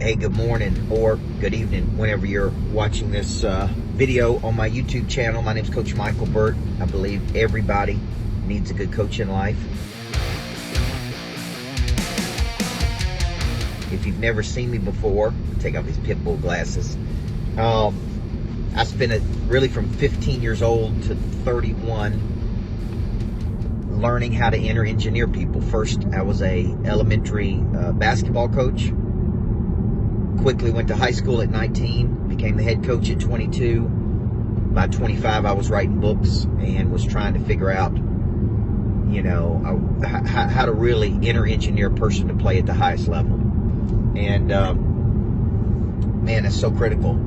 Hey, good morning or good evening whenever you're watching this video on my YouTube channel. My name is Coach Micheal Burt. I believe everybody needs a good coach in life. If you've never seen me before, take off these pit bull glasses. I spent it really from 15 years old to 31 learning how to engineer people. First, I was a elementary basketball coach. Quickly went to high school at 19, became the head coach at 22. By 25, I was writing books and was trying to figure out, how to really engineer a person to play at the highest level. And man, it's so critical.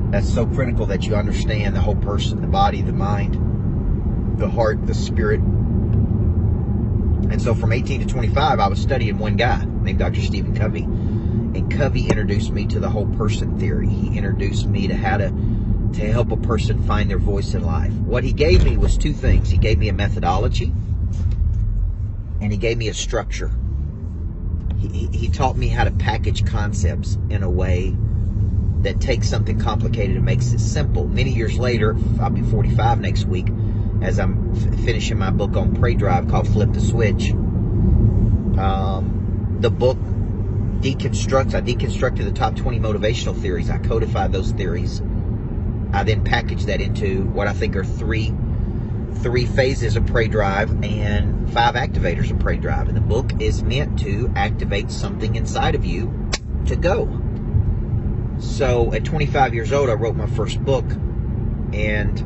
That's so critical that you understand the whole person, the body, the mind, the heart, the spirit. And so from 18 to 25, I was studying one guy named Dr. Stephen Covey. And Covey introduced me to the whole person theory. He introduced me to how to help a person find their voice in life. What he gave me was two things. He gave me a methodology and he gave me a structure. He taught me how to package concepts in a way that takes something complicated and makes it simple. Many years later, I'll be 45 next week, as I'm finishing my book on Pray Drive called Flip the Switch. The book I deconstructed the top 20 motivational theories. I codified those theories. I then packaged that into what I think are three phases of Pray Drive and 5 activators of Pray Drive. And the book is meant to activate something inside of you to go. So at 25 years old, I wrote my first book, and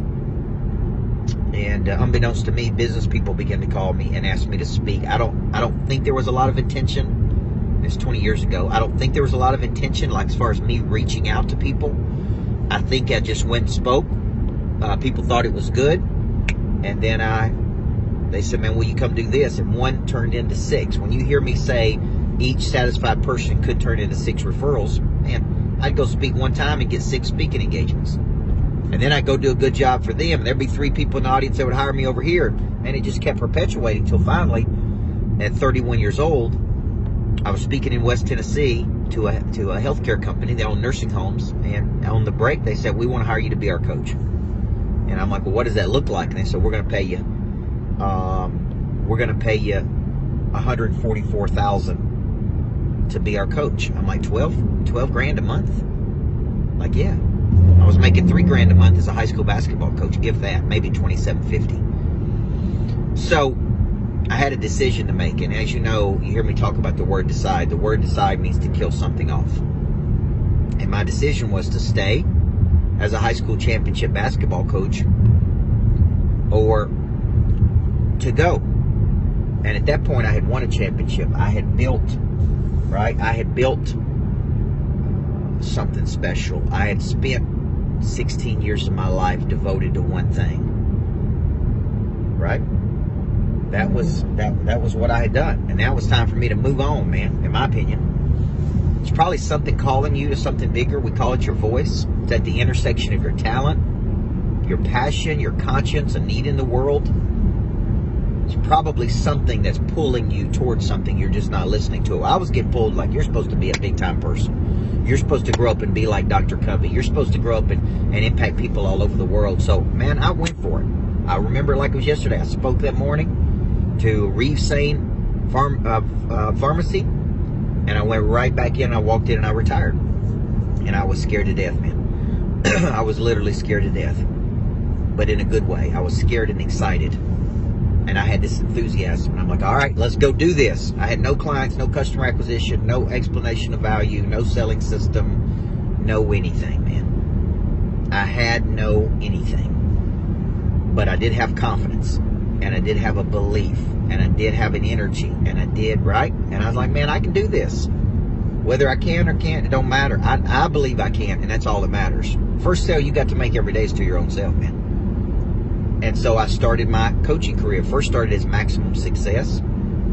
unbeknownst to me, business people began to call me and ask me to speak. I don't think there was a lot of intention. It's 20 years ago. I don't think there was a lot of intention, like as far as me reaching out to people. I think I just went and spoke. People thought it was good, and then they said, "Man, will you come do this?" And one turned into 6. When you hear me say each satisfied person could turn into 6 referrals, man, I'd go speak one time and get 6 speaking engagements. And then I'd go do a good job for them, and there'd be 3 people in the audience that would hire me over here. And it just kept perpetuating until finally, at 31 years old, I was speaking in West Tennessee to a healthcare company. They own nursing homes, and on the break they said, "We want to hire you to be our coach." And I'm like, "Well, what does that look like?" And they said, "We're going to pay you. We're going to pay you $144,000 to be our coach." I'm like, 12 grand a month? Like, yeah. I was making $3 grand a month as a high school basketball coach. If that, maybe $27.50. So I had a decision to make, and as you know, you hear me talk about the word decide. The word decide means to kill something off. And my decision was to stay as a high school championship basketball coach or to go. And at that point, I had won a championship. I had built something special. I had spent 16 years of my life devoted to one thing, right? That was what I had done. And now it was time for me to move on, man, in my opinion. It's probably something calling you to something bigger. We call it your voice. It's at the intersection of your talent, your passion, your conscience, a need in the world. It's probably something that's pulling you towards something you're just not listening to. I was getting pulled like, you're supposed to be a big-time person. You're supposed to grow up and be like Dr. Covey. You're supposed to grow up and impact people all over the world. So, man, I went for it. I remember like it was yesterday. I spoke that morning to Reeve Sane Pharmacy, and I went right back in. I walked in and I retired. And I was scared to death, man. I was literally scared to death, but in a good way. I was scared and excited. And I had this enthusiasm. And I'm like, all right, let's go do this. I had no clients, no customer acquisition, no explanation of value, no selling system, no anything, man. I had no anything. But I did have confidence, and I did have a belief, and I did have an energy, and I did, right? And I was like, man, I can do this. Whether I can or can't, it don't matter. I believe I can, and that's all that matters. First sale you got to make every day is to your own self, man. And so I started my coaching career. First started as Maximum Success,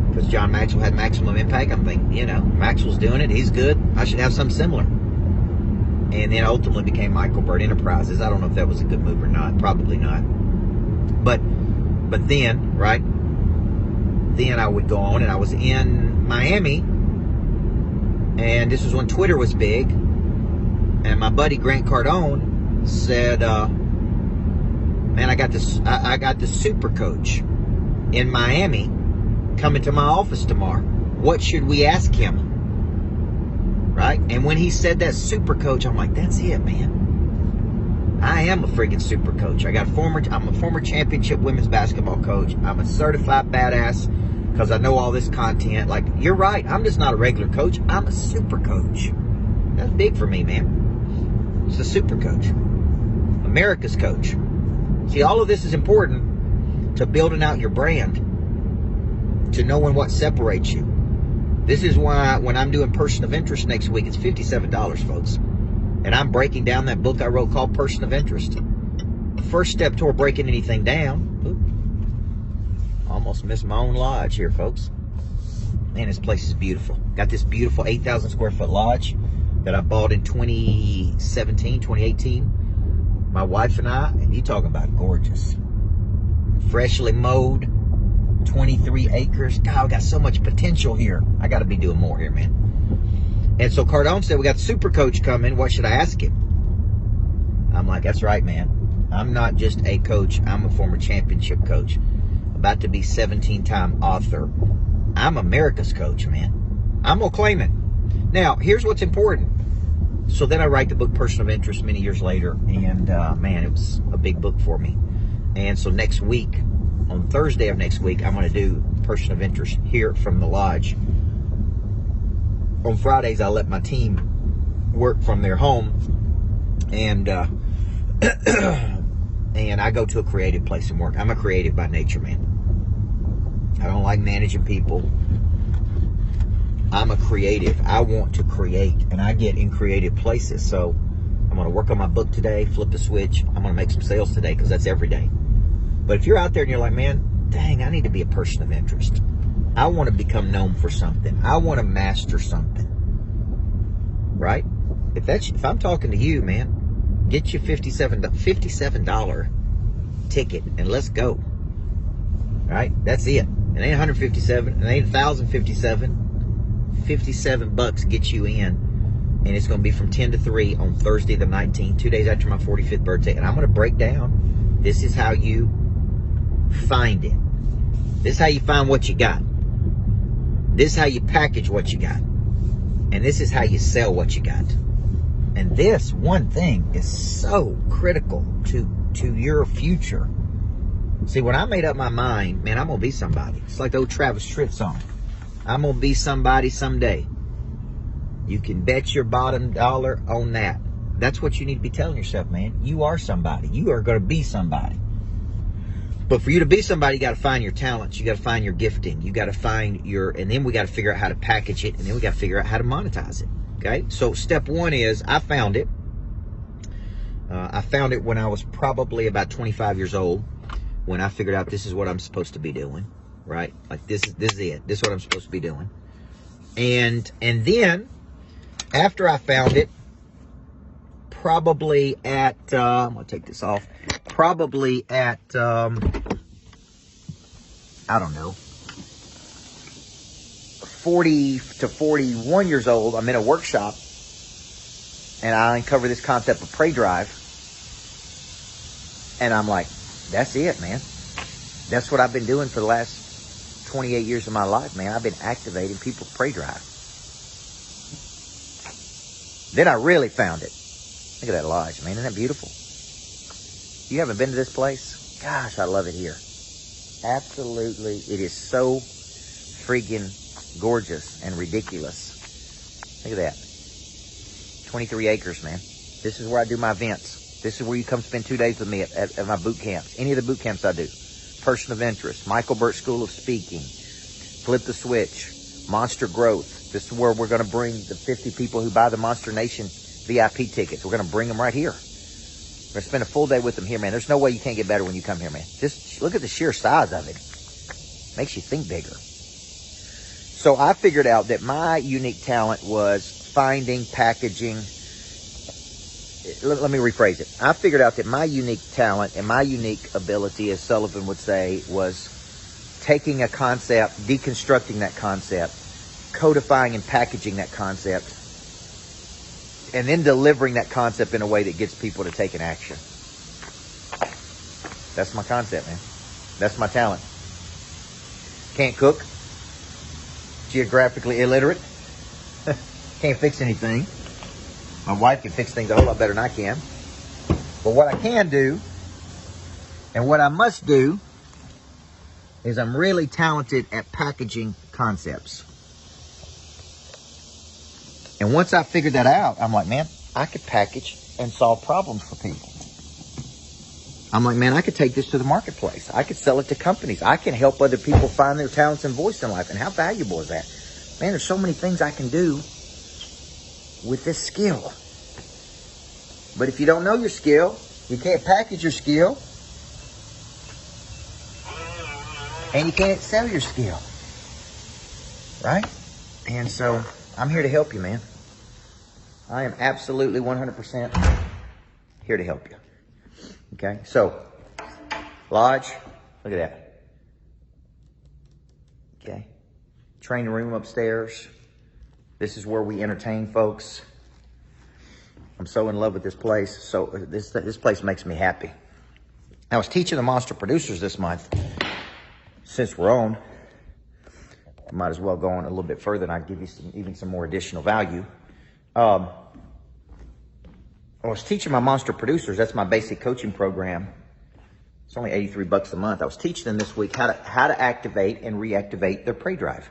because John Maxwell had maximum impact. I'm thinking, Maxwell's doing it. He's good. I should have something similar. And then ultimately became Micheal Burt Enterprises. I don't know if that was a good move or not. Probably not. But then, right? Then I would go on, and I was in Miami And this was when Twitter was big. And my buddy Grant Cardone said, man, I got this super coach in Miami coming to my office tomorrow. What should we ask him? Right? And when he said that super coach, I'm like, that's it, man. I am a freaking super coach. I'm a former championship women's basketball coach. I'm a certified badass because I know all this content. Like, you're right. I'm just not a regular coach. I'm a super coach. That's big for me, man. It's a super coach. America's coach. See, all of this is important to building out your brand, to knowing what separates you. This is why when I'm doing Person of Interest next week, it's $57, folks. And I'm breaking down that book I wrote called Person of Interest. The first step toward breaking anything down. Ooh, almost missed my own lodge here, folks. Man, this place is beautiful. Got this beautiful 8,000 square foot lodge that I bought in 2017, 2018. My wife and I, and you talking about gorgeous. Freshly mowed. 23 acres. God, I got so much potential here. I got to be doing more here, man. And so Cardone said, we got the super coach coming. What should I ask him? I'm like, that's right, man. I'm not just a coach. I'm a former championship coach. About to be 17-time author. I'm America's coach, man. I'm going to claim it. Now, here's what's important. So then I write the book Person of Interest many years later. And, man, it was a big book for me. And so next week, on Thursday of next week, I'm going to do Person of Interest here from the lodge. On Fridays, I let my team work from their home, and and I go to a creative place and work. I'm a creative by nature, man. I don't like managing people. I'm a creative. I want to create, and I get in creative places. So I'm going to work on my book today, flip the switch. I'm going to make some sales today because that's every day. But if you're out there and you're like, man, dang, I need to be a person of interest. I want to become known for something. I want to master something. Right? If I'm talking to you, man, get you $57 ticket and let's go. Right? That's it. It ain't 157. It ain't 1,057. $57 gets you in. And it's going to be from 10 to 3 on Thursday the 19th, 2 days after my 45th birthday. And I'm going to break down. This is how you find it. This is how you find what you got. This is how you package what you got. And this is how you sell what you got. And this one thing is so critical to your future. See, when I made up my mind, man, I'm going to be somebody. It's like the old Travis Tritt song. I'm going to be somebody someday. You can bet your bottom dollar on that. That's what you need to be telling yourself, man. You are somebody. You are going to be somebody. But for you to be somebody, you got to find your talents. You got to find your gifting. You got to find and then we got to figure out how to package it. And then we got to figure out how to monetize it. Okay. So step one is I found it. I found it when I was probably about 25 years old, when I figured out this is what I'm supposed to be doing. Right. Like this is it. This is what I'm supposed to be doing. And then after I found it, probably at, I'm going to take this off, probably at, I don't know, 40 to 41 years old, I'm in a workshop, and I uncover this concept of prey drive, and I'm like, that's it, man. That's what I've been doing for the last 28 years of my life, man. I've been activating people's prey drive. Then I really found it. Look at that lodge, man. Isn't that beautiful? You haven't been to this place? Gosh, I love it here. Absolutely. It is so freaking gorgeous and ridiculous. Look at that. 23 acres, man. This is where I do my events. This is where you come spend 2 days with me at my boot camps. Any of the boot camps I do. Person of Interest, Micheal Burt School of Speaking, Flip the Switch, Monster Growth. This is where we're going to bring the 50 people who buy the Monster Nation VIP tickets. We're going to bring them right here. We're going to spend a full day with them here, man. There's no way you can't get better when you come here, man. Just look at the sheer size of it. Makes you think bigger. So I figured out that my unique talent was finding, packaging. Let me rephrase it. I figured out that my unique talent and my unique ability, as Sullivan would say, was taking a concept, deconstructing that concept, codifying and packaging that concept, and then delivering that concept in a way that gets people to take an action. That's my concept, man. That's my talent. Can't cook. Geographically illiterate. Can't fix anything. My wife can fix things a whole lot better than I can. But what I can do, and what I must do, is I'm really talented at packaging concepts. And once I figured that out, I'm like, man, I could package and solve problems for people. I'm like, man, I could take this to the marketplace. I could sell it to companies. I can help other people find their talents and voice in life. And how valuable is that? Man, there's so many things I can do with this skill. But if you don't know your skill, you can't package your skill, and you can't sell your skill, right? And so I'm here to help you, man. I am absolutely 100% here to help you. Okay, so Lodge, look at that. Okay, training room upstairs. This is where we entertain folks. I'm so in love with this place. So this place makes me happy. I was teaching the Monster Producers this month. Since we're on, I might as well go on a little bit further, and I'll give you even some more additional value. I was teaching my Monster Producers. That's my basic coaching program. It's only $83 a month. I was teaching them this week how to activate and reactivate their prey drive.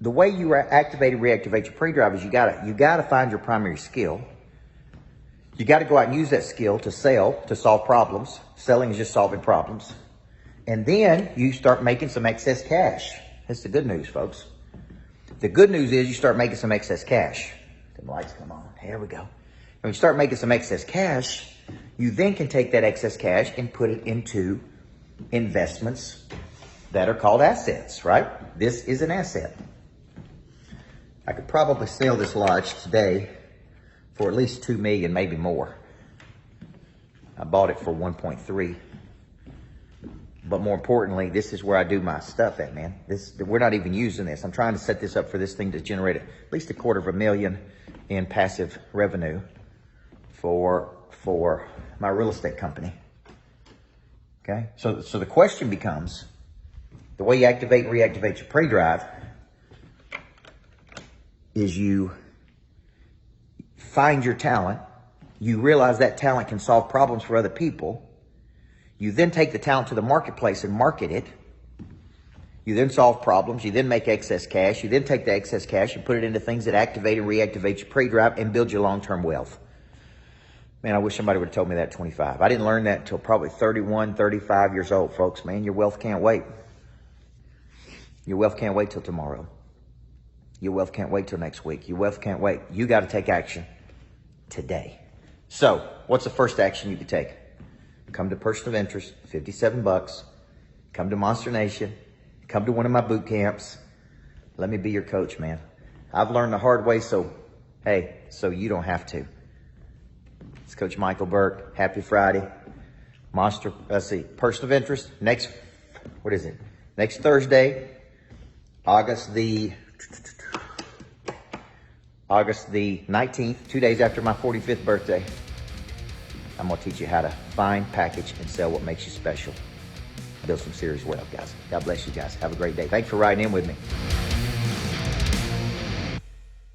The way you activate and reactivate your prey drive is you gotta find your primary skill. You got to go out and use that skill to sell, to solve problems. Selling is just solving problems. And then you start making some excess cash. That's the good news, folks. The good news is you start making some excess cash. The lights come on. Here we go. When you start making some excess cash, you then can take that excess cash and put it into investments that are called assets, right? This is an asset. I could probably sell this lodge today for at least $2 million, maybe more. I bought it for 1.3. But more importantly, this is where I do my stuff at, man. We're not even using this. I'm trying to set this up for this thing to generate at least $250,000 in passive revenue for my real estate company. Okay? So the question becomes, the way you activate and reactivate your prey drive is you find your talent, you realize that talent can solve problems for other people, you then take the talent to the marketplace and market it, you then solve problems, you then make excess cash, you then take the excess cash and put it into things that activate and reactivate your prey drive and build your long-term wealth. Man, I wish somebody would have told me that at 25. I didn't learn that until probably 31, 35 years old, folks. Man, your wealth can't wait. Your wealth can't wait till tomorrow. Your wealth can't wait till next week. Your wealth can't wait. You got to take action today. So, what's the first action you can take? Come to Person of Interest, $57. Come to Monster Nation. Come to one of my boot camps. Let me be your coach, man. I've learned the hard way, so you don't have to. It's Coach Micheal Burt. Happy Friday. Person of Interest. Next Thursday, August the 19th, 2 days after my 45th birthday. I'm going to teach you how to find, package, and sell what makes you special. Build some serious wealth, guys. God bless you guys. Have a great day. Thanks for riding in with me.